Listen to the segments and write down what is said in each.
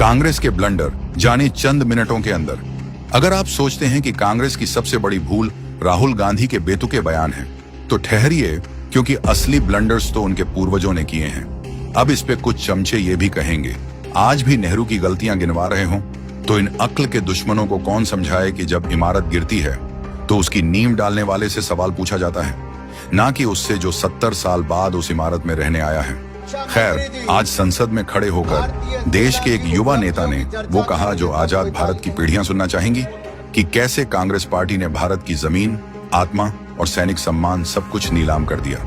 कांग्रेस के ब्लंडर जाने चंद मिनटों के अंदर। अगर आप सोचते हैं कि कांग्रेस की सबसे बड़ी भूल राहुल गांधी के बेतुके बयान है, तो ठहरिए, क्योंकि असली ब्लंडर्स तो उनके पूर्वजों ने किए हैं। अब इस पे कुछ चमचे ये भी कहेंगे, आज भी नेहरू की गलतियां गिनवा रहे हों, तो इन अक्ल के दुश्मनों को कौन समझाए कि जब इमारत गिरती है तो उसकी नींव डालने वाले से सवाल पूछा जाता है, ना कि उससे जो 70 साल बाद उस इमारत में रहने आया है। खैर, आज संसद में खड़े होकर देश के एक युवा नेता ने वो कहा जो आजाद भारत की पीढ़ियां सुनना चाहेंगी, कि कैसे कांग्रेस पार्टी ने भारत की जमीन, आत्मा और सैनिक सम्मान सब कुछ नीलाम कर दिया।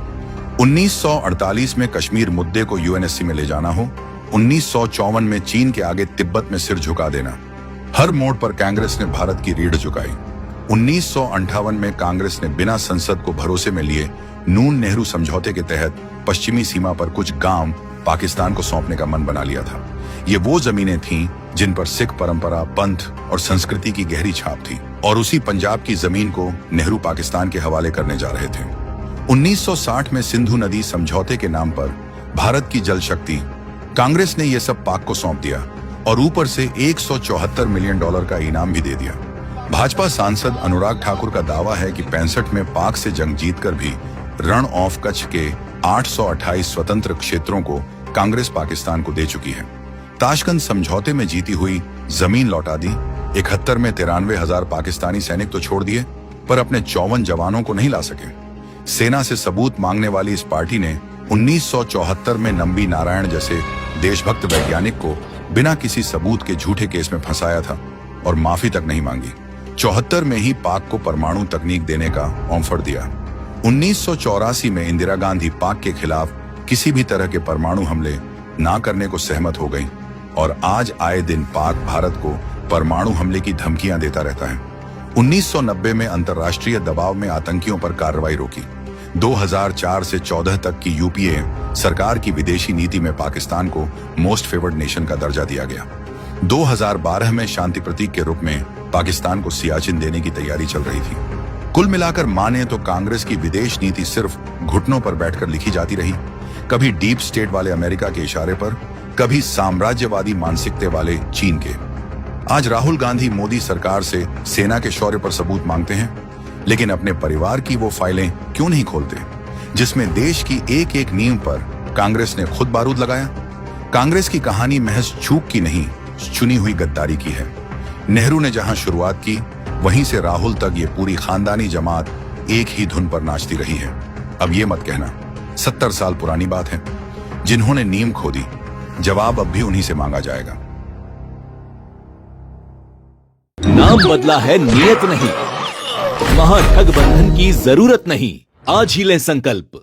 1948 में कश्मीर मुद्दे को यूएनएससी में ले जाना हो, 1954 में चीन के आगे तिब्बत में सिर झुका देना, हर मोड़ पर कांग्रेस ने भारत की रीढ़ झुकाई। 1958 में कांग्रेस ने बिना संसद को भरोसे में लिए नून नेहरू समझौते के तहत पश्चिमी सीमा पर कुछ गांव पाकिस्तान को सौंपने का मन बना लिया था। ये वो जमीनें थीं जिन पर सिख परंपरा, पंथ और संस्कृति की गहरी छाप थी, और उसी पंजाब की जमीन को नेहरू पाकिस्तान के हवाले करने जा रहे थे। 1960 में सिंधु नदी समझौते के नाम पर भारत की जल शक्ति, कांग्रेस ने यह सब पाक को सौंप दिया और ऊपर से $174 मिलियन का इनाम भी दे दिया। भाजपा सांसद अनुराग ठाकुर का दावा है कि 65 में पाक से जंग जीतकर भी रण ऑफ कच्छ के 828 स्वतंत्र क्षेत्रों को कांग्रेस पाकिस्तान को दे चुकी है। ताशकंद समझौते में जीती हुई जमीन लौटा दी। 71 में 93,000 पाकिस्तानी सैनिक तो छोड़ दिए, पर अपने 54 जवानों को नहीं ला सके। सेना से सबूत मांगने वाली इस पार्टी ने 1974 में नंबी नारायण जैसे देशभक्त वैज्ञानिक को बिना किसी सबूत के झूठे केस में फंसाया था और माफी तक नहीं मांगी। 74 में ही पाक को परमाणु तकनीक देने का ऑफर दिया। 1984 में इंदिरा गांधी पाक के खिलाफ किसी भी तरह के परमाणु हमले ना करने को सहमत हो गई, और आज आए दिन पाक भारत को परमाणु हमले की धमकियां देता रहता है। 1990 में अंतर्राष्ट्रीय दबाव में आतंकियों पर कार्रवाई रोकी। 2004 से 14 तक की यूपीए सरकार की विदेशी नीति में पाकिस्तान को मोस्ट फेवर्ड नेशन का दर्जा दिया गया। 2012 में शांति प्रतीक के रूप में पाकिस्तान को सियाचिन देने की तैयारी चल रही थी। कुल मिलाकर माने तो कांग्रेस की विदेश नीति सिर्फ घुटनों पर बैठकर लिखी जाती रही, कभी डीप स्टेट वाले अमेरिका के इशारे पर, कभी साम्राज्यवादी मानसिकता वाले चीन के। आज राहुल गांधी मोदी सरकार से सेना के शौर्य पर सबूत मांगते हैं, लेकिन अपने परिवार की वो फाइलें क्यों नहीं खोलते जिसमें देश की एक एक नींव पर कांग्रेस ने खुद बारूद लगाया। कांग्रेस की कहानी महज चूक की नहीं, चुनी हुई गद्दारी की है। नेहरू ने जहां शुरुआत की, वहीं से राहुल तक ये पूरी खानदानी जमात एक ही धुन पर नाचती रही है। अब ये मत कहना 70 साल पुरानी बात है। जिन्होंने नींव खोदी, जवाब अब भी उन्हीं से मांगा जाएगा। नाम बदला है, नियत नहीं। महाठगबंधन की जरूरत नहीं। आज ही लें संकल्प।